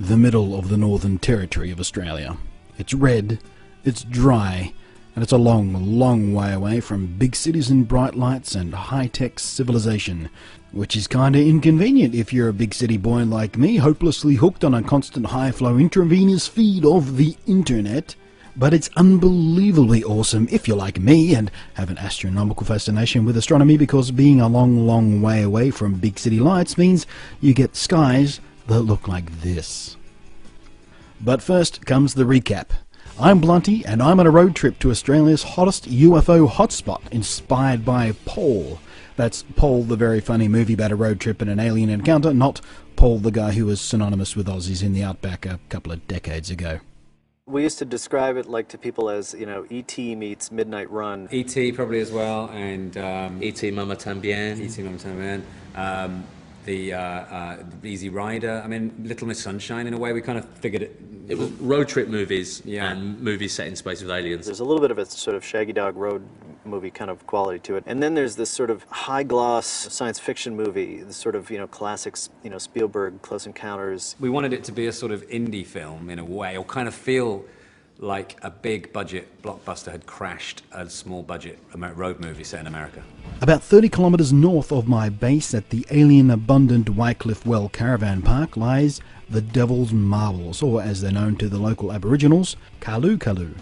the middle of the Northern Territory of Australia. It's red, it's dry, and it's a long, long way away from big cities and bright lights and high-tech civilization, which is kinda inconvenient if you're a big city boy like me, hopelessly hooked on a constant high-flow intravenous feed of the internet. But it's unbelievably awesome if you're like me and have an astronomical fascination with astronomy, because being a long, long way away from big city lights means you get skies that look like this. But first comes the recap. I'm Blunty, and I'm on a road trip to Australia's hottest UFO hotspot, inspired by Paul. That's Paul, the very funny movie about a road trip and an alien encounter, not Paul, the guy who was synonymous with Aussies in the outback a couple of decades ago. We used to describe it like to people as, you know, E.T. meets Midnight Run. E.T. probably as well, and E.T. Mama Tambien. E.T. Mama Tambien. The Easy Rider. I mean, Little Miss Sunshine, in a way, we kind of figured it. It was road trip movies, yeah, and movies set in space with aliens. There's a little bit of a sort of Shaggy Dog Road movie kind of quality to it. And then there's this sort of high gloss science fiction movie, this sort of, you know, classics, you know, Spielberg, Close Encounters. We wanted it to be a sort of indie film in a way, or kind of feel like a big budget blockbuster had crashed a small budget road movie set in America. About 30 kilometres north of my base at the alien-abundant Wycliffe Well Caravan Park lies the Devil's Marbles, or as they're known to the local Aboriginals, Kalu Kalu.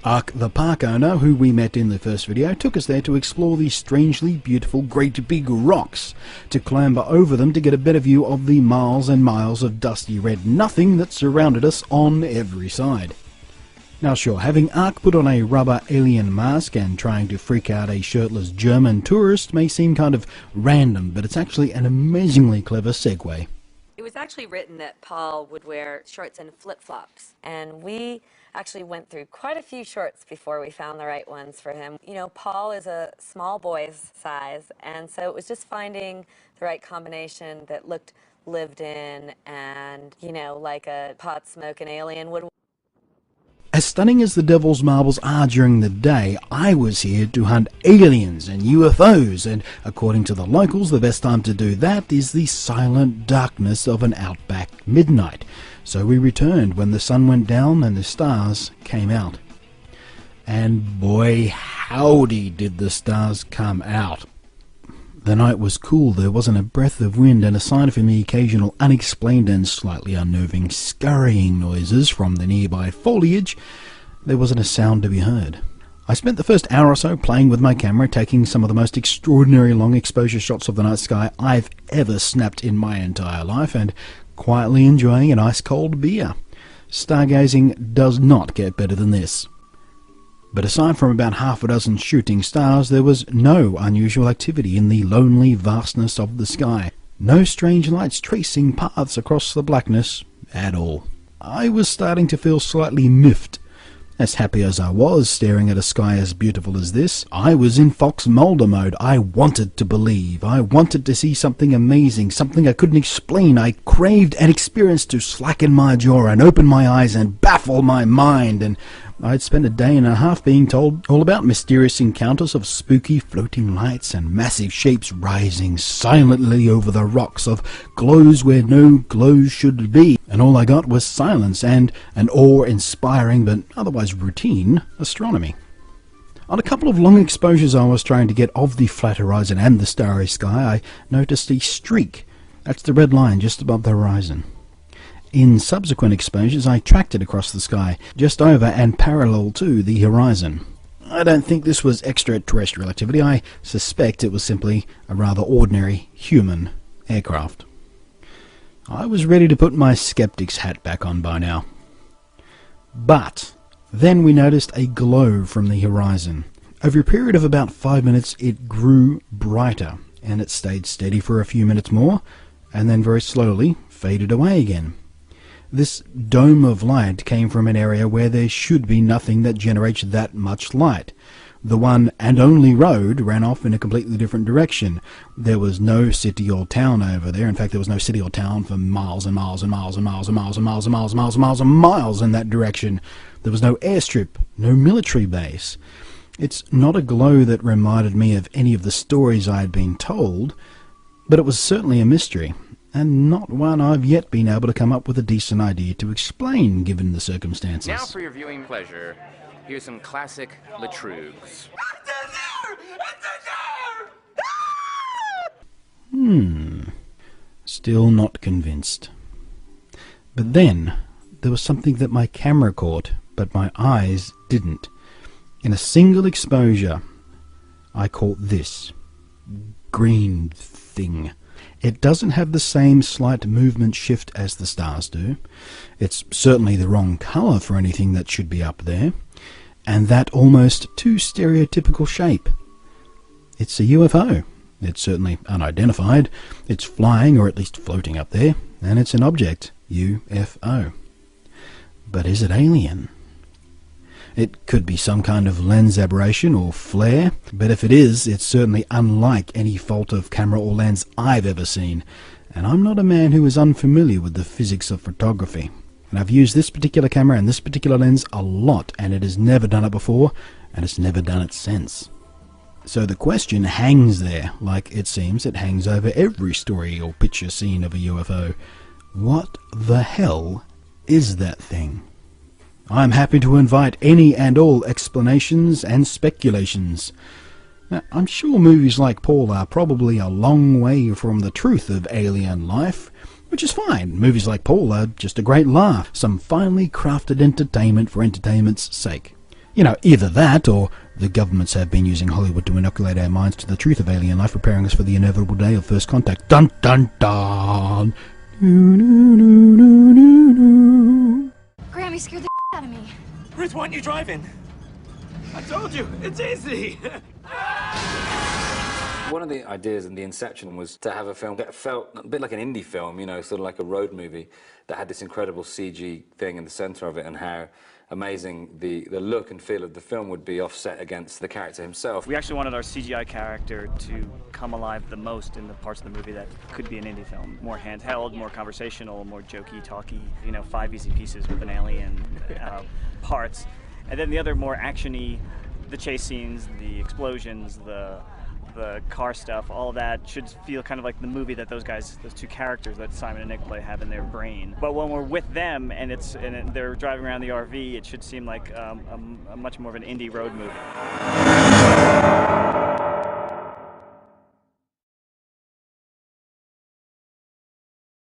Ark, the park owner, who we met in the first video, took us there to explore these strangely beautiful great big rocks, to clamber over them to get a better view of the miles and miles of dusty red nothing that surrounded us on every side. Now sure, having Ark put on a rubber alien mask and trying to freak out a shirtless German tourist may seem kind of random, but it's actually an amazingly clever segue. It was actually written that Paul would wear shorts and flip-flops, and we actually went through quite a few shorts before we found the right ones for him. You know, Paul is a small boy's size, and so it was just finding the right combination that looked lived in and, you know, like a pot-smoking alien would. As stunning as the Devil's Marbles are during the day, I was here to hunt aliens and UFOs, and according to the locals, the best time to do that is the silent darkness of an outback midnight. So we returned when the sun went down and the stars came out. And boy, howdy did the stars come out. The night was cool, there wasn't a breath of wind, and aside from the occasional unexplained and slightly unnerving scurrying noises from the nearby foliage, there wasn't a sound to be heard. I spent the first hour or so playing with my camera, taking some of the most extraordinary long exposure shots of the night sky I've ever snapped in my entire life, and quietly enjoying an ice-cold beer. Stargazing does not get better than this. But aside from about half a dozen shooting stars, there was no unusual activity in the lonely vastness of the sky. No strange lights tracing paths across the blackness at all. I was starting to feel slightly miffed. As happy as I was staring at a sky as beautiful as this, I was in Fox Mulder mode. I wanted to believe. I wanted to see something amazing, something I couldn't explain. I craved an experience to slacken my jaw and open my eyes and baffle my mind, and I'd spent a day and a half being told all about mysterious encounters of spooky floating lights and massive shapes rising silently over the rocks, of glows where no glows should be, and all I got was silence and an awe-inspiring but otherwise routine astronomy. On a couple of long exposures I was trying to get of the flat horizon and the starry sky, I noticed a streak. That's the red line just above the horizon. In subsequent exposures I tracked it across the sky, just over and parallel to the horizon. I don't think this was extraterrestrial activity. I suspect it was simply a rather ordinary human aircraft. I was ready to put my skeptic's hat back on by now. But then we noticed a glow from the horizon. Over a period of about 5 minutes it grew brighter, and it stayed steady for a few minutes more, and then very slowly faded away again. This dome of light came from an area where there should be nothing that generates that much light. The one and only road ran off in a completely different direction. There was no city or town over there. In fact, there was no city or town for miles and miles and miles and miles and miles and miles and miles and miles and miles and miles in that direction. There was no airstrip, no military base. It's not a glow that reminded me of any of the stories I had been told, but it was certainly a mystery. and not one I've yet been able to come up with a decent idea to explain given the circumstances. Now for your viewing pleasure, here's some classic Latrugs. Still not convinced. But then, there was something that my camera caught, but my eyes didn't. In a single exposure, I caught this green thing. It doesn't have the same slight movement shift as the stars do. It's certainly the wrong colour for anything that should be up there, and that almost too stereotypical shape. It's a UFO. It's certainly unidentified. It's flying, or at least floating up there, and it's an object, UFO. But is it alien? It could be some kind of lens aberration or flare, but if it is, it's certainly unlike any fault of camera or lens I've ever seen, and I'm not a man who is unfamiliar with the physics of photography. And I've used this particular camera and this particular lens a lot, and it has never done it before, and it's never done it since. So the question hangs there, like it seems it hangs over every story or picture seen of a UFO. What the hell is that thing? I'm happy to invite any and all explanations and speculations. Now, I'm sure movies like Paul are probably a long way from the truth of alien life, which is fine. Movies like Paul are just a great laugh, some finely crafted entertainment for entertainment's sake. You know, either that, or the governments have been using Hollywood to inoculate our minds to the truth of alien life, preparing us for the inevitable day of first contact. Dun dun dun! Grammy scared the out of me. Ruth, why aren't you driving? I told you, it's easy! One of the ideas in the inception was to have a film that felt a bit like an indie film, you know, sort of like a road movie, that had this incredible CG thing in the center of it, and how amazing the look and feel of the film would be offset against the character himself. We actually wanted our CGI character to come alive the most in the parts of the movie that could be an indie film. More handheld, more conversational, more jokey, talky, you know, 5 easy pieces with an alien parts. And then the other more action-y, the chase scenes, the explosions, the car stuff, all of that should feel kind of like the movie that those guys, those two characters that Simon and Nick play, have in their brain. But when we're with them and they're driving around the RV, it should seem like a much more of an indie road movie.